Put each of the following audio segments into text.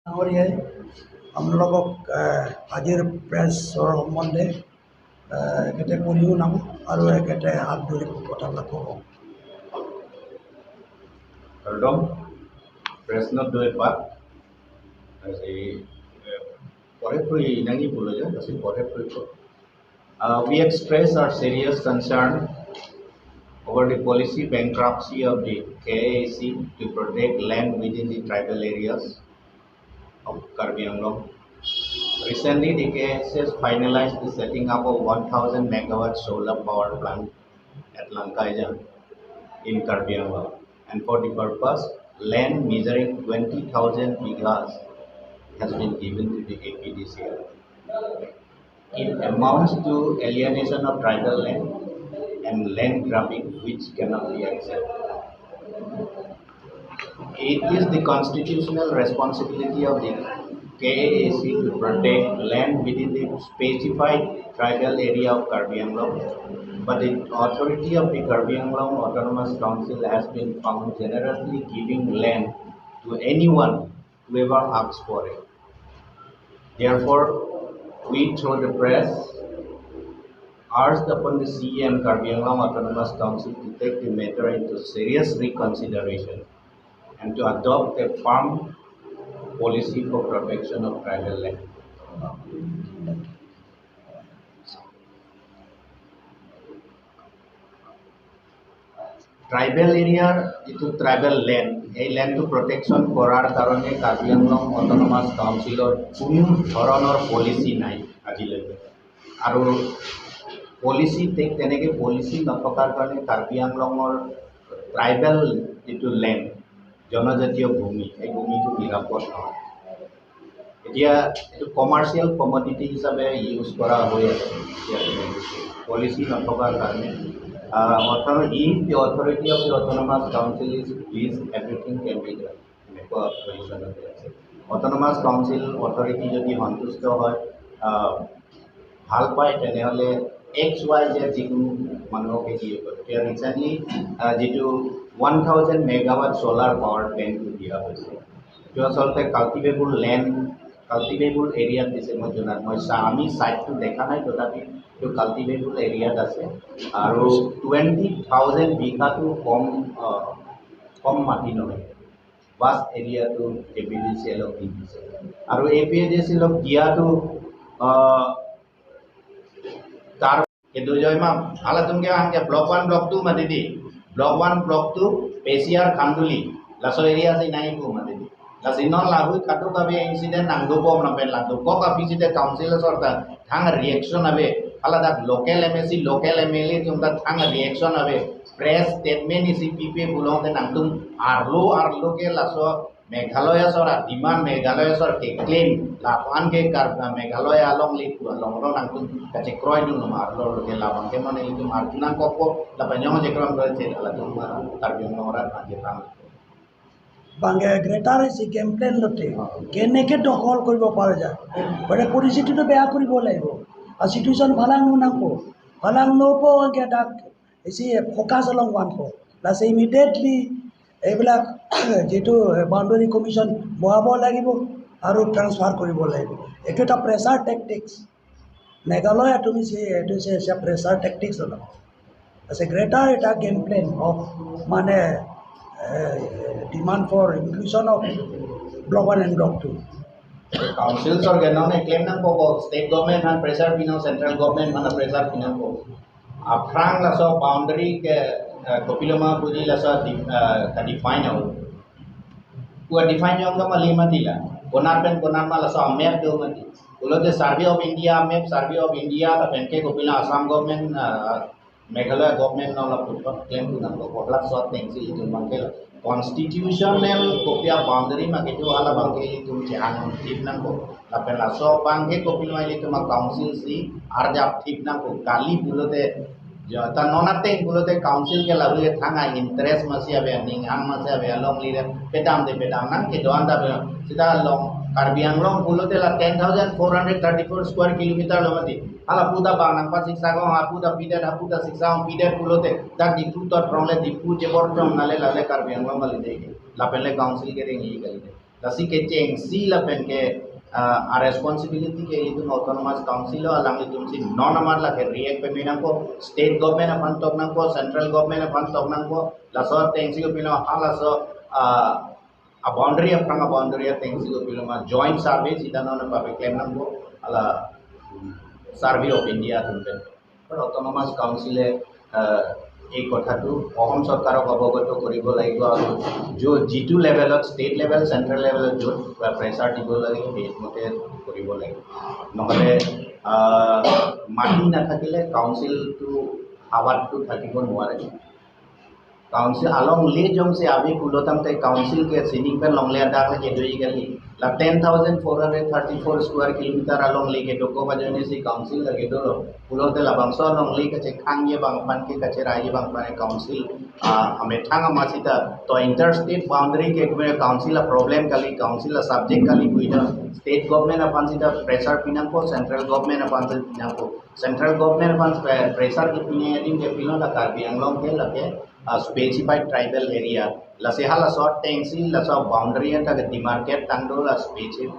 ডাঙৰীয়াই আপোনালোকক আজিৰ প্ৰেছৰ সম্বন্ধে একেতে কৰিও নাম আৰু একেতে হাত ধৰি কথাবিলাক ক'ব। Press not do it but as a we express our serious concern over the policy bankruptcy of the KAC to protect land within the tribal areas of Karbi Anglong. Recently, the KAC has finalized the setting up of 1,000 megawatt solar power plant at Langkaja in Karbi Anglong, and for the purpose, land measuring 20,000 bighas has been given to the APDCL. It amounts to alienation of tribal land and land grabbing which cannot be accepted. It is the constitutional responsibility of the KAC to protect land within the specified tribal area of Karbi Anglong, but the authority of the Karbi Anglong Autonomous Council has been found generously giving land to anyone whoever asks for it. Therefore, we through the press urged upon the CM Karbi Anglong Autonomous Council to take the matter into serious reconsideration and to adopt a firm policy for protection of tribal land. Tribal area itu tribal land. এই ল্যান্ডটো protection কৰাৰ কাৰণে Karbi Anglong autonomous কাউন্সিলৰ কোনো ধৰণৰ policy নাই আজিলৈকে, আৰু policy তেনেকৈ policy নথকাৰ কাৰণে কাৰ্বি আংলঙৰ ট্ৰাইবেল যিটো লেণ্ড জনজাতীয় ভূমি, এই ভূমিটো নিৰাপদ নহয়। এতিয়া এইটো কমাৰ্চিয়েল কমডিটি হিচাপে ইউজ কৰা হৈ আছে পলিচি নথকাৰ কাৰণে। If the authority of the Autonomous Council is pleased, everything can be done. Autonomous Council authority যদি সন্তুষ্ট হয় ভাল পায় তেনেহ'লে XYZ যিকোনো মানুহকে দিয়ে কৰে। এতিয়া ৰিচেণ্টলি যিটো 1,000 মেগাৱাট ছ'লাৰ পাৱাৰ প্লেণ্টটো দিয়া হৈছে, এইটো আচলতে কাল্টিভেবল লেণ্ড কাল্টিভেবল এৰিয়াত দিছে। মই আমি ছাইটটো দেখা নাই, তথাপি এইটো কাল্টিভেবল এৰিয়াত আছে, আৰু 20,000 বিঘাটো কম মাটি নহয়, বাছ এৰিয়াটো APDCLক দি দিছে। আৰু APDCLক দিয়াটো তাৰ দুজয়মা আলা তুমকে আনকে ব্লক 1 ব্লক 2 মাতি দি ব্লক 1 ব্লক 2 পেচিয়াৰ খান্দুলি লাসো এরিয়া সে নাই কো মাতি দি লাসিনন লাগু কাটো কাবে ইনসিডেন্ট নাংদো বম না পেন লাগদো কক অফিসিতে কাউন্সিল সরতা থাং রিঅ্যাকশন হবে আলাদা লোকাল এমএসি লোকাল এমএলএ তুমটা থাং রিঅ্যাকশন হবে প্রেস স্টেটমেন্ট JCCPA বুলতে নাংদুম আরলো কে লাসো মেঘালয় সর ডিমান্ড মেঘালয় সর কে ক্লেম লাপান কে কার মেঘালয় alongle alongle নাংদুম কাছে ক্রয় দু মারলো কে লাপান কে মানে ইতু মারতুনা কপো লাপাঞ্জং যে ক্রম করে আলাদুম কার্বি আংলংরা কাজে কাম বাংগে গ্ৰেটাৰ হৈছে কেম্পেইন লতে কেনেকৈ দখল কৰিব পৰা যায়, মানে পৰিস্থিতিটো বেয়া কৰিব লাগিব, আৰু চিটুৱেশ্যন ভালাং নপ আগে তাক বেছি ফ'কাছ অলং বান্ধব প্লাছ ইমিডিয়েটলি এইবিলাক যিটো বাউণ্ডেৰী কমিশ্যন বহাব লাগিব আৰু ট্ৰান্সফাৰ কৰিব লাগিব। এইটো এটা প্ৰেছাৰ টেকটিক্স। মেঘালয় তুমি এইটো হৈছে প্ৰেছাৰ টেকটিক্স অলপ আছে। গ্ৰেটাৰ এটা গেম প্লেন অফ মানে demand for inclusion of block 1 and block 2. Councils or ganon claim na po state government and pressure pino central government mana pressure pino po aprang la so boundary ke kopiloma pudi la so define out ku define yong ma lima dila konar ma la so map do mati ulote survey of india la penke kopila assam government Meghalaya government na la putwa claim tu na ko la so tengsi itu mangkel constitutional kopia boundary ma ketu ala bangke itu jangan tip na ko la pela so bangke kopil ma itu ma council si arja tip na ko kali bulote ta nonate bulote council ke lagu le thanga interest ma sia be ning ang ma sia be long li pedam nang ke doan da sida long Karbi Anglong bulote la 10,434 square kilometer lomati ala puda banang pa siksa ko apuda siksa pidet bulote dak diputor prole dipu je borjom nale Karbi Anglong mali dei la pele council ke rengi gali lasi ke cheng si la pen ke a responsibility ke itu autonomous council lo alang itu si non amar la ke react pe minang ko state government apan tok nang ko central government apan tok nang ko la so teng si ko pino hala so a boundary apang a boundary teng si ko pino ma joint survey sita non pa pe claim nang ko ala survey of india tunten autonomous council e এই কথাটো অসম চৰকাৰক অৱগত কৰিব লাগিব আৰু যিটো লেভেলত state level central লেভেলত য'ত প্ৰেছাৰ দিব লাগিব সেইমতে কৰিব লাগিব নহ'লে মাটি নাথাকিলে কাউন্সিলটো আৱাজটো থাকিব নোৱাৰে काउंसिल along ले जम से अभी कुलोतम ते काउंसिल के सीनिंग पे लॉन्गले अदा के दोई गली ला 10,434 स्क्वायर किलोमीटर along ले के डोको बजने से काउंसिल लगे दो कुलोते लबंगसो लॉन्गले के चे खांगे बांगपान के कचे राजे बांगपान काउंसिल हमें थांगा मासिता तो इंटर स्टेट बाउंड्री के में काउंसिल प्रॉब्लम कली काउंसिल सब्जेक्ट कली बुइदा स्टेट गवर्नमेंट अपन सिता प्रेशर पिना को सेंट्रल गवर्नमेंट अपन पिना को सेंट्रल गवर्नमेंट अपन प्रेशर की पिने दिन के पिनो ला कार्बी आंगलोंग के लगे specified tribal area la se hala sort tengsi la so boundary ta ke demarcate tangdo la specific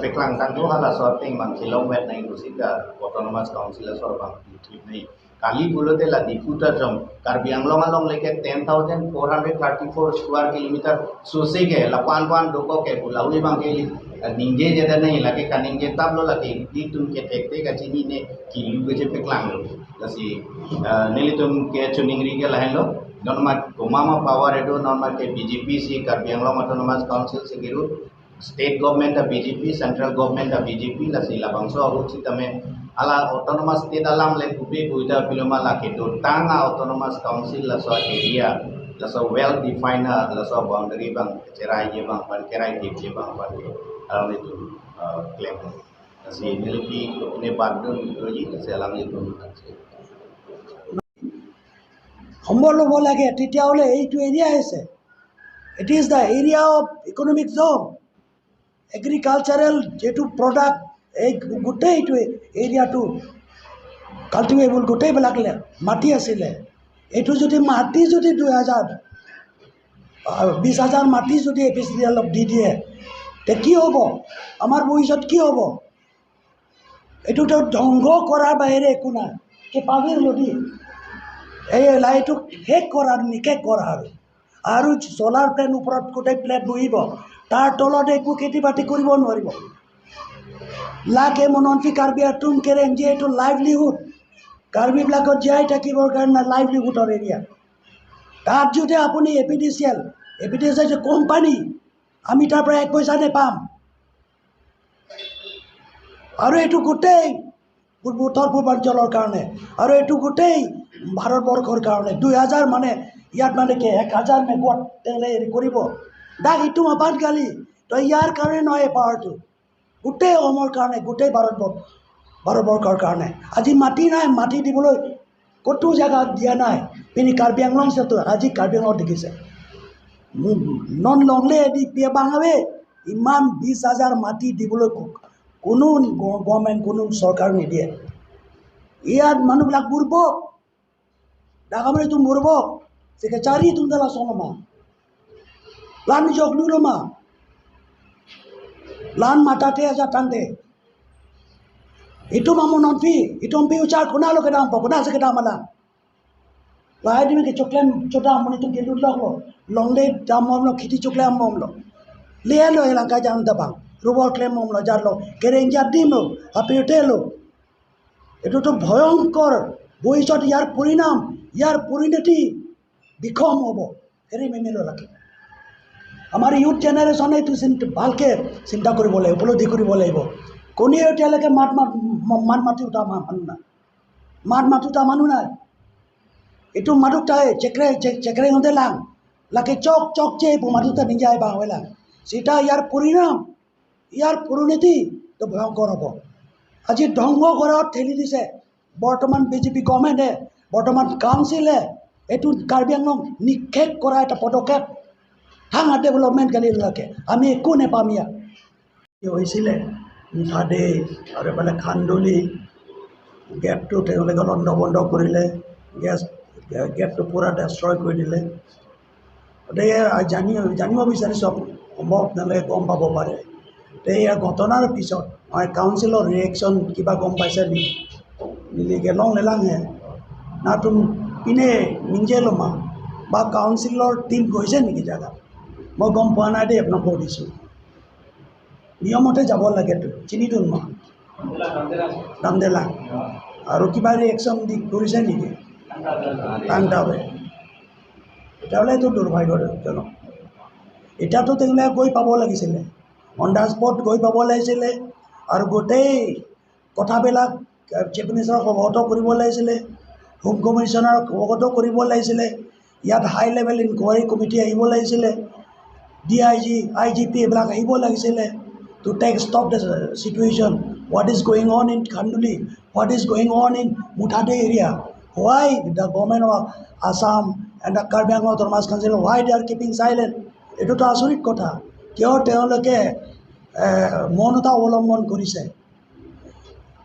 peklang tangdo hala sort teng man kilometer nai rusika autonomous council la sort bang ठीक नहीं काली बोलोते ला दिफुटर जम Karbi Anglong along लेके 10,434 square kilometre Sose के लपान पान डोको के बुलावी बang के निंगे जदा नहीं लगे कनिंगे तब लो लगे दी तुम के देखते का चीनी ने किलू के जे पेकलांग लसी नेली तुम के चुनिंगरी के लाइन लो नॉर्मल गोमामा पावर एडो नॉर्मल के बीजेपी सी कार्बी आंगलोंग ऑटोनोमस काउंसिल से गिरु स्टेट गवर्नमेंट का बीजेपी सेंट्रल गवर्नमेंट का बीजेपी लसी लाबंसो अरुचि तमे ala autonomous state alam le kupe buida piloma la ke do tanga autonomous council la so area la so well defined la so boundary bang cerai je bang pan kerai je bang pan alam itu claim asi nilpi ne badun roji se alam itu সম্বল ল'ব লাগে তেতিয়াহ'লে এইটো area আছে it is the area of economic zone agricultural যেটো product এই গোটেই এইটো এৰিয়াটো কাল্টিভেবল গোটেইবিলাক মাটি আছিলে এইটো যদি মাটি যদি 20,000 মাটি যদি এপিচিএলক দি দিয়ে তে কি হ'ব আমাৰ ভৱিষ্যত কি হ'ব এইটোতো ধ্বংস কৰাৰ বাহিৰে একো নাই কি পানীৰ নদী এই লাইটোক শেষ কৰাৰ নিশেষ কৰা আৰু চ'লাৰ প্লেন ওপৰত গোটেই প্লেট বহিব তাৰ তলত একো খেতি বাতি কৰিব নোৱাৰিব লাকে মনন্তি কাৰ্বি আৰু তুম কেৰেং যে এইটো লাইভলিহুড কাৰ্বিবিলাকত জীয়াই থাকিবৰ কাৰণে লাইভলিহুডৰ এৰিয়া তাত যদি আপুনি এপিডিচিএল কোম্পানী আমি তাৰ পৰা 1 পইচা নেপাম আৰু এইটো গোটেই উত্তৰ পূৰ্বাঞ্চলৰ কাৰণে আৰু এইটো গোটেই ভাৰতবৰ্ষৰ কাৰণে 2000 মানে ইয়াত মানে কি 1000 মেগাৱাট তেলে কৰিব দাগ ইটো মাপাত গালি তো ইয়াৰ কাৰণে নহয় পাৱাৰটো গোটেই অসমৰ কাৰণে গোটেই ভাৰতবৰ্ষৰ কাৰণে আজি মাটি নাই মাটি দিবলৈ ক'তো জেগা দিয়া নাই পিনি কাৰ্বি আংলং চেতো আজি কাৰ্বি আংলং দেখিছে নন লংলে দি পিয়ে বাঙাবে ইমান 20,000 মাটি দিবলৈ কোনো গভৰ্ণমেণ্ট কোনো চৰকাৰ নিদিয়ে ইয়াত মানুহবিলাক বুৰ্বক ডাঙামৰি তুম বুৰ্বক যে চাৰি তুমদালা সনমা লান জগলুলমা লান মাতাতে আজা টানতে itu mamu nonfi itu ampi ucar kuna lo kedam pa kuna se kedam ala lai dimi ke choklen chota amuni tu gelu lo longle dam mom lo khiti chokle mom lo le lo elang ka jang dabang rubol claim mom lo jar lo kereng jar dim lo apirte lo itu to bhoyonkor boisot yar purinam yar purinati bikhom hobo eri memelo lake amar youth generation e tu bhalke চিন্তা কৰিব লাগিব উপলব্ধি কৰিব লাগিব কোনে এতিয়ালৈকে মাত মাতি উঠা মানুহ নাই এইটো মানুহ চেকৰে হতে লাং লাকে চক চক চে মাতুটা নিজাই বা হলাং সেটা ইয়াৰ পৰিণাম ইয়াৰ পৰিণতি তো ভয়ংকৰ হ'ব আজি ধ্বংস কৰাত ঠেলি দিছে বৰ্তমান বিজেপি গভৰ্ণমেণ্টে বৰ্তমান কাউন্সিলে এইটো কাৰ্বি আংলং নিক্ষেপ কৰা এটা পদক্ষেপ থাঙা ডেভেলপমেণ্ট গালিলৈকে আমি একো নেপাম ইয়াত হৈছিলে মুঠাদে আৰু এফালে খান্দুলি গেটটো তেওঁলোকে বন্ধ কৰিলে গেটটো পূৰা ডেষ্ট্ৰয় কৰি দিলে গতিকে জানিব বিচাৰিছোঁ সম্ভৱ আপোনালোকে গম পাব পাৰে এই ঘটনাৰ পিছত মই কাউন্সিলৰ ৰিয়েকশ্যন কিবা গম পাইছে নেকি নিলিগে লং নেলাঙে না তুম পিনে নিজে লমা বা কাউন্সিলৰ টিম গৈছে নেকি জেগাত মই গম পোৱা নাই দেই আপোনাক কৈ দিছোঁ নিয়মতে যাব লাগেতো চিনিতো মই ৰামদেলা আৰু কিবা ৰিয়েকশ্যন দি কৰিছে নেকি টাংটাৱে তেতিয়াহ'লে এইটো দুৰ্ভাগ্যজনক এতিয়াতো তেওঁলোকে গৈ পাব লাগিছিলে অন দ্য স্পট গৈ পাব লাগিছিলে আৰু গোটেই কথাবিলাক চিফ মিনিষ্টাৰক অৱগত কৰিব লাগিছিলে হোম কমিশ্যনাৰক অৱগত কৰিব লাগিছিলে ইয়াত হাই লেভেল ইনকুৱাৰী কমিটি আহিব লাগিছিলে DIG IGP এইবিলাক আহিব লাগিছিলে to take stop the situation what is going on in Khanduli what is going on in Muthade area why the government of Assam and the Karbi Anglong Autonomous Council why they are keeping silent এটোতো আচৰিত কথা কিয় তেওঁলোকে মৌনতা অৱলম্বন কৰিছে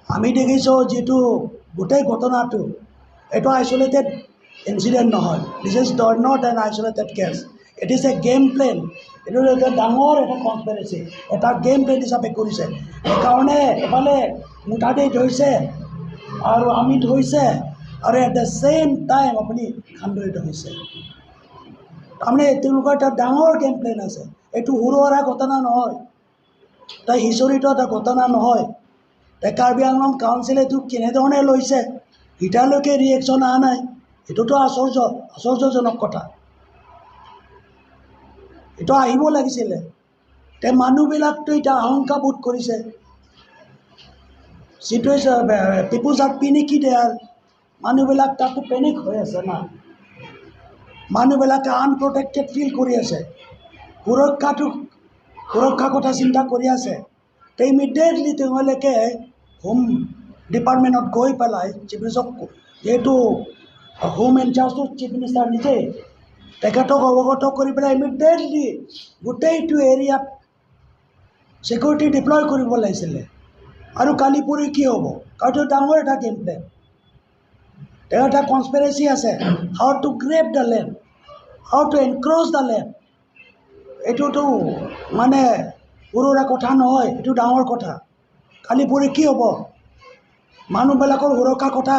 আমি দেখিছোঁ যিটো গোটেই ঘটনাটো এইটো আইচলেটেড ইনচিডেণ্ট নহয় this is not an isolated case it is a game plan এইটো এটা ডাঙৰ এটা কনস্পিৰেচি এটা গেম প্লেন হিচাপে কৰিছে সেইকাৰণে এফালে মুঠাতে ধৰিছে আৰু আমি ধৰিছে আৰু এট দ্য ছেইম টাইম আপুনি খান্দুলিত হৈছে তাৰমানে তেওঁলোকৰ এটা ডাঙৰ গেম প্লেন আছে এইটো সৰু সুৰা ঘটনা নহয় এটা হিষ্টৰিটো এটা ঘটনা নহয় কাৰ্বি আংলং কাউন্সিলে এইটো কেনেধৰণে লৈছে এতিয়ালৈকে ৰিয়েকশ্যন অহা নাই এইটোতো আশ্চৰ্যজনক কথা এইটো আহিব লাগিছিলে মানুহবিলাকতো এতিয়া আশংকাবোধ কৰিছে চিটুৱেশ্যন পিপুলছ আৰ পেনিকি দেয়াৰ মানুহবিলাক তাতো পেনিক হৈ আছে না মানুহবিলাকে আনপ্ৰটেক্টেড ফিল কৰি আছে সুৰক্ষাৰ কথা চিন্তা কৰি আছে ইমিডিয়েটলি তেওঁলোকে হোম ডিপাৰ্টমেণ্টত গৈ পেলাই চিফ মিনিষ্টাৰক যিহেতু হোম ইনচাৰ্জটো চিফ মিনিষ্টাৰ নিজেই তেখেতক অৱগত কৰি পেলাই ইমিডিয়েটলি গোটেইটো এৰিয়াত ছিকিউৰিটি ডিপ্লয় কৰিব লাগিছিলে আৰু কালি পৰহি কি হ'ব কাৰণ এইটো ডাঙৰ এটা গেম প্লেন তেওঁ এটা কনস্পিৰেচি আছে how to grab the land how to encroach the land এইটোতো মানে সৰু সুৰা কথা নহয় এইটো ডাঙৰ কথা কালি পৰহি কি হ'ব মানুহবিলাকৰ সুৰক্ষাৰ কথা